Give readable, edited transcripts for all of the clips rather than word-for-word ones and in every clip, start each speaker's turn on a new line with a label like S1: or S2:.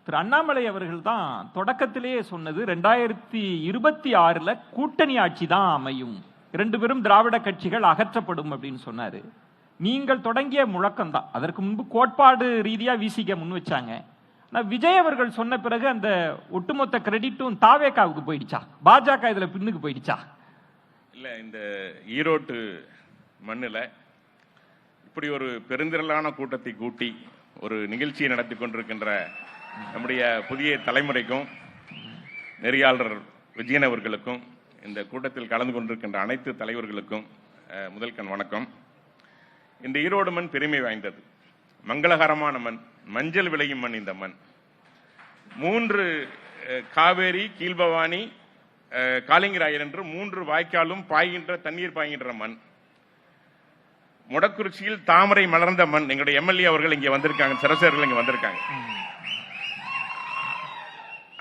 S1: திரு அண்ணாமலை அவர்கள் தான் தொடக்கத்திலேயே சொன்னது 2026 கூட்டணி ஆட்சி தான் அமையும், 2 பெரும் திராவிட கட்சிகள் அகற்றப்படும் அப்படின்னு சொன்னாரு. நீங்கள் தொடங்கிய முழக்கம் தான். அதற்கு முன்பு கோட்பாடு ரீதியா விசிக முன் வச்சாங்க. விஜய் அவர்கள் சொன்ன பிறகு அந்த ஒட்டுமொத்த கிரெடிட்டும் தாவேகாவுக்கு போயிடுச்சா, பாஜக இதுல பின்னுக்கு போயிடுச்சா?
S2: இல்ல, இந்த ஈரோட்டு மண்ணில் இப்படி ஒரு பெருந்திரளான கூட்டத்தை கூட்டி ஒரு நிகழ்ச்சியை நடத்தி கொண்டிருக்கின்ற நம்முடைய புதிய தலைமுறைக்கும் நெறியாளர் விஜயன் அவர்களுக்கும் இந்த கூட்டத்தில் கலந்து கொண்டிருக்கின்ற அனைத்து தலைவர்களுக்கும் முதல் கண் வணக்கம். இந்த ஈரோடு மண் பெருமை வாய்ந்தது, மங்களகரமான மண், மஞ்சள் விளையும் மண். இந்த மண் 3 காவேரி, கீழ்பவானி, காளிங்கராயர் என்று 3 வாய்க்காலும் தண்ணீர் பாய்கின்ற மண். முடக்குறிச்சியில் தாமரை மலர்ந்த மண். எங்களுடைய எம்எல்ஏ அவர்கள் இங்க வந்திருக்காங்க, சரசர்கள் இங்க வந்திருக்காங்க.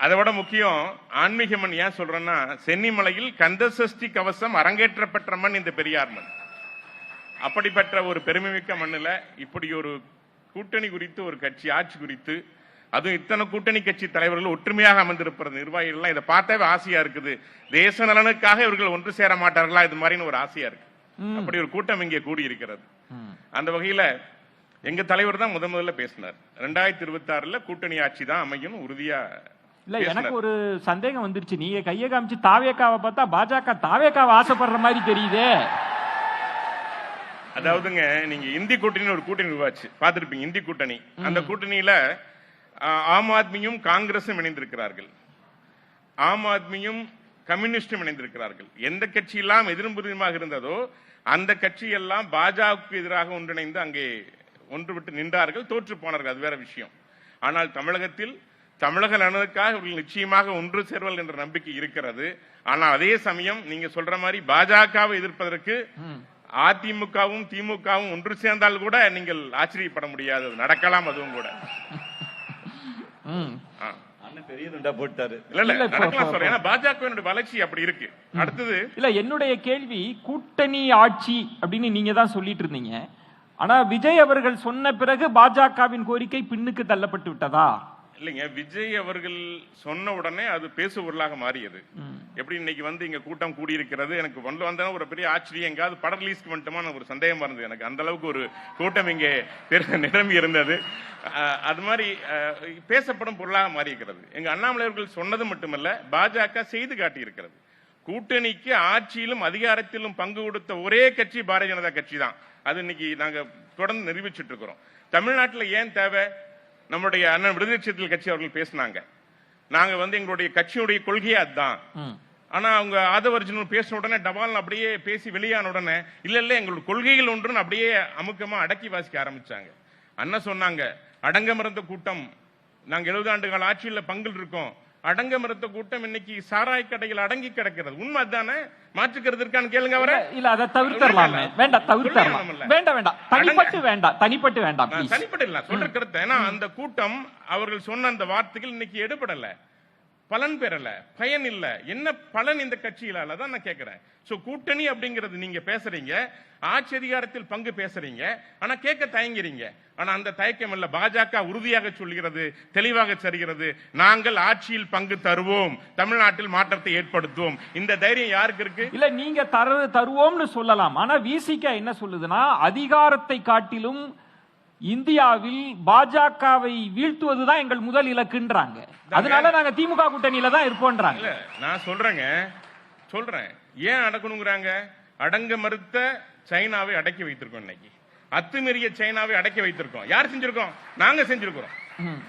S2: அதை விட முக்கியம் ஆன்மீக மண். ஏன் சொல்றேன்னா, சென்னிமலையில் கந்தசஷ்டி கவசம் அரங்கேற்றப்பட்ட மண் இந்த பெரியார் மண். அப்படிப்பட்ட ஒரு பெருமைமிக்க மண்ணில் இப்படி ஒரு கூட்டணி குறித்து, ஒரு கட்சி ஆட்சி குறித்து, அதுவும் இத்தனை கூட்டணி கட்சி தலைவர்கள் ஒற்றுமையாக அமர்ந்திருப்பது, நிர்வாகிகள்லாம் இதை பார்த்தாவே ஆசையா இருக்குது. தேச நலனுக்காக இவர்கள் ஒன்று சேர மாட்டார்களா இது மாதிரின்னு ஒரு ஆசையா இருக்கு. அப்படி ஒரு கூட்டம் இங்கே கூடியிருக்கிறது. அந்த வகையில எங்க தலைவர் தான் முதல்ல பேசினார். 2026 கூட்டணி ஆட்சி தான் அமையும் உறுதியா.
S1: இல்ல, எனக்கு ஒரு சந்தேகம் வந்துருச்சு. நீங்க கையை காமிச்சு தாவேகாவை பார்த்தா பாஜக தாவேகாவை ஆசைப்படுற மாதிரி தெரியுதே.
S2: அதாவதுங்க, நீங்க இந்தி கூட்டணி ஒரு கூட்டணி உருவாச்சு பார்த்திருப்பீங்க. இந்தி கூட்டணி, அந்த கூட்டணியில ஆம் ஆத்மியும் காங்கிரசும் இணைந்திருக்கிறார்கள், ஆம் ஆத்மியும் கம்யூனிஸ்டும் இணைந்திருக்கிறார்கள். எந்த கட்சியெல்லாம் எதிர்ப்புறமாக இருந்ததோ அந்த கட்சியெல்லாம் பாஜகவுக்கு எதிராக ஒன்றிணைந்து அங்கே ஒன்றுவிட்டு நின்றார்கள், தோற்று போனார்கள், அது வேற விஷயம். ஆனால் தமிழகத்தில் தமிழக நலனுக்காக இவர்கள் நிச்சயமாக ஒன்று சேர்வல் என்ற நம்பிக்கை இருக்கிறது. ஆனால் அதே சமயம் நீங்க சொல்ற மாதிரி பாஜகவை எதிர்ப்பதற்கு அதிமுகவும் திமுகவும் ஒன்று சேர்ந்தால் கூட நீங்கள் ஆச்சரியப்பட முடியாது, நடக்கலாம். அதுவும் கூட பாஜக வளர்ச்சி அப்படி இருக்கு. அடுத்தது
S1: இல்ல, என்னுடைய கேள்வி, கூட்டணி ஆட்சி அப்படின்னு நீங்க தான் சொல்லிட்டு இருந்தீங்க. ஆனா விஜய் அவர்கள் சொன்ன பிறகு பாஜகவின் கோரிக்கை பின்னுக்கு தள்ளப்பட்டு விட்டதா?
S2: இல்லைங்க, விஜய் அவர்கள் சொன்ன உடனே அது பேசுபொருளாக மாறியது. எப்படி இன்னைக்கு வந்து இங்க கூட்டம் கூடியிருக்கிறது, எனக்கு வந்தா ஒரு பெரிய ஆச்சரியம். எங்காவது படம் ரிலீஸ்க்கு வந்துட்டோமா ஒரு சந்தேகம் இருந்தது எனக்கு. அந்த அளவுக்கு ஒரு கூட்டம் இங்கே நிரம்பி இருந்தது. அது மாதிரி பேசப்படும் பொருளாக மாறி இருக்கிறது. எங்க அண்ணாமலை அவர்கள் சொன்னது மட்டுமல்ல, பாஜக செய்து காட்டி இருக்கிறது. கூட்டணிக்கு ஆட்சியிலும் அதிகாரத்திலும் பங்கு கொடுத்த ஒரே கட்சி பாரதிய ஜனதா கட்சி தான். அது இன்னைக்கு நாங்க தொடர்ந்து நிரூபிச்சுட்டு இருக்கிறோம். தமிழ்நாட்டில் ஏன் தேவை? நம்முடைய அண்ணன் விடுதலை சிறுத்தைகள் கட்சி அவர்கள் பேசினாங்க, நாங்க வந்து எங்களுடைய கட்சியுடைய கொள்கையே அதுதான். ஆனா அவங்க ஆதவர்ஜுன் பேசின உடனே டபால் அப்படியே பேசி வெளியான உடனே இல்ல எங்களுடைய கொள்கைகள் ஒன்றுன்னு அப்படியே அமுக்கமா அடக்கி வாசிக்க ஆரம்பிச்சாங்க. அண்ணன் சொன்னாங்க, அடங்க மறந்த கூட்டம், நாங்க 70 ஆண்டுகள் ஆட்சியில் பங்கில் இருக்கோம், அடங்க மறுத்த கூட்டம் இன்னைக்கு சாராய் கடையில் அடங்கி கிடக்கிறது. உண்மை அதுதானே? மாற்றுக்கிறது இருக்கான்னு கேளுங்க அவரை.
S1: இல்ல, அதை தவிர்த்தரலாம். வேண்டாம், தவிர்த்தரலாம். வேண்டாம், தனிப்பட்டு வேண்டாம்.
S2: தனிப்பட்டு இல்ல சொல்ற கருத்து. ஏன்னா அந்த கூட்டம் அவர்கள் சொன்ன அந்த வார்த்தைகள் இன்னைக்கு எடுபடல, பலன் பெறல, பயன் இல்ல. என்ன பலன் இந்த கட்சியிலால தான் நான் கேட்கிறேன். சோ கூட்டணி அப்படிங்கிறது நீங்க பேசுறீங்க, ஆட்சி அதிகாரத்தில் பங்கு பேசுறீங்க, ஆனா கேட்க தயங்குறீங்க. ஆனா அந்த தயக்கம் இல்ல. பாஜக உறுதியாக சொல்கிறது, தெளிவாக சொல்கிறது, நாங்கள் ஆட்சியில் பங்கு தருவோம், தமிழ்நாட்டில் மாற்றத்தை ஏற்படுத்துவோம். இந்த தைரியம் யாருக்கு இருக்கு?
S1: இல்ல, நீங்க தருவோம்னு சொல்லலாம். ஆனா விசிக என்ன சொல்லுதுன்னா, அதிகாரத்தை காட்டிலும் இந்தியாவில் பாஜகவை வீழ்த்துவதுதான் எங்கள் முதல் இலக்குன்றாங்க. அதனால நாங்க திமுக கூட்டணியில தான் இருப்போம்ன்றாங்க.
S2: நான் சொல்றேன் ஏன் அடக்கணுங்கிறாங்க? அடங்க மறுத்த சைனாவை அடக்கி வைத்திருக்கோம். இன்னைக்கு அத்துமீறிய சைனாவை அடக்கி வைத்திருக்கோம். யார் செஞ்சிருக்கோம்? நாங்க செஞ்சிருக்கிறோம்.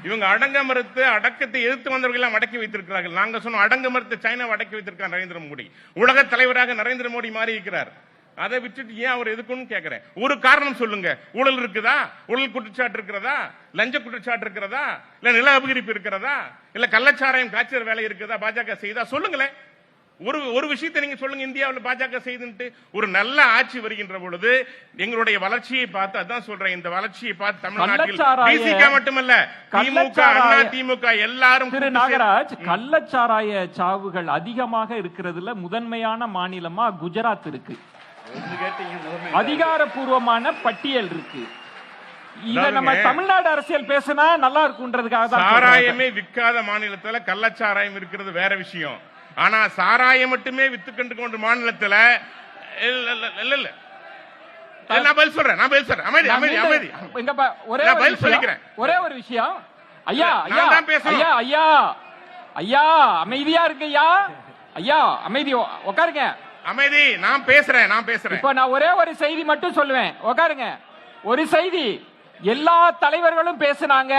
S2: இவங்க அடங்க மறுத்து அடக்கத்தை எதிர்த்து வந்தவர்கள் எல்லாம் அடக்கி வைத்திருக்கிறார்கள். நாங்க சொன்னோம் அடங்க மறுத்த சைனாவை அடக்கி வைத்திருக்கிறார் நரேந்திர மோடி. உலக தலைவராக நரேந்திர மோடி மாறி இருக்கிறார். அதை விட்டுட்டு ஏன் அவர் எதுக்குன்னு கேட்கிறேன். ஒரு காரணம் சொல்லுங்க. ஊழல் இருக்குதா? ஊழல் குற்றச்சாட்டு இருக்கிறதா? லஞ்ச குற்றச்சாட்டு இருக்கிறதா? இல்ல நில அபகரிப்பு இருக்கிறதா? இல்ல கள்ளச்சாராயம் காய்ச்சல் வேலை இருக்குதா? பாஜக செய்தா? சொல்லுங்களேன். ஒரு விஷயத்தை நீங்க சொல்லுங்க. இந்தியாவில் பாஜக செய்துட்டு ஒரு நல்ல ஆட்சி வருகின்ற பொழுது எங்களுடைய வளர்ச்சியை பார்த்து, அதான் சொல்றேன், இந்த வளர்ச்சியை பார்த்து தமிழ்நாட்டில் பிசிக மட்டுமல்ல, திமுக, அண்ணா திமுக எல்லாரும்.
S1: திரு நாகராஜ், கள்ளச்சாராய சாவுகள் அதிகமாக இருக்கிறதுல முதன்மையான மாநிலமா குஜராத் இருக்கு. அதிகாரப்பூர்வமான பட்டியல் இருக்கு. இத நம்ம தமிழ்நாடு அரசியல் பேசினா நல்லா இருக்கும்ன்றதுக்காக தான்.
S2: சாராயமே விற்காத மாநிலத்துல கள்ளச்சாராயம் இருக்கிறது வேற விஷயம். ஆனா சாராயம் மட்டுமே வித்துக்கொண்டு கொண்ட மாநிலத்துல இல்ல நான் பதில் சொல்றேன். அமைதி அமைதி அமைதி.
S1: ஒரே ஒரு விஷயம் ஐயா ஐயா ஐயா ஐயா ஐயா அமைதியா இருக்கு ஐயா ஐயா அமைதி உட்காருங்க.
S2: அமைதி. நான் பேசுறேன்.
S1: இப்ப நான் ஒரே ஒரு செய்தி மட்டும் சொல்லுவேன். உட்காருங்க. ஒரு செய்தி, எல்லா தலைவர்களும் பேசினாங்க,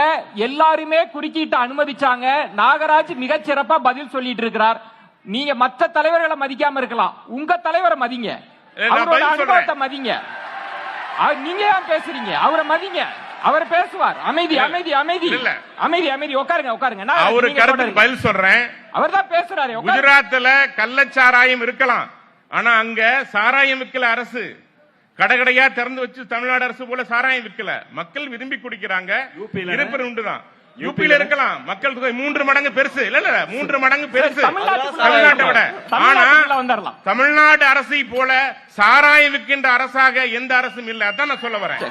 S1: எல்லாருமே குறுக்கிட்டு அனுமதிச்சாங்க. நாகராஜ் மிகச் சிறப்பா பதில் சொல்லிட்டு இருக்கிறார். நீங்க மற்ற தலைவர்களை மதிக்காம இருக்கலாம், உங்க தலைவரை மதிங்க, அவரோட அனுபவத்தை மதிங்க. நீங்க ஏன் பேசுறீங்க? அவரை மதிங்க, அவர் பேசுவார். அமைதி அமைதி அமைதி அமைதி அமைதி. உட்காருங்க. நான்
S2: அவரு கருத்துக்கு பதில் சொல்றேன்.
S1: அவர் தான் பேசுறாரு.
S2: குஜராத்ல கள்ளச்சாராயம் இருக்கலாம், ஆனா அங்க சாராயம் விற்கல அரசு. கடைகடையா திறந்து வச்சு தமிழ்நாடு அரசு போல சாராயம் விற்கல. மக்கள் விரும்பி குடிக்கிறாங்க. இருப்பு உண்டுதான். யூபியில இருக்கலாம், மக்கள் தொகை 3 மடங்கு பெருசு. இல்ல 3 மடங்கு பெருசு தமிழ்நாட்டை விட. ஆனா தமிழ்நாடு அரசை போல சாராயம் விற்கின்ற அரசாக எந்த அரசும் இல்ல. அதான் நான் சொல்ல வரேன்.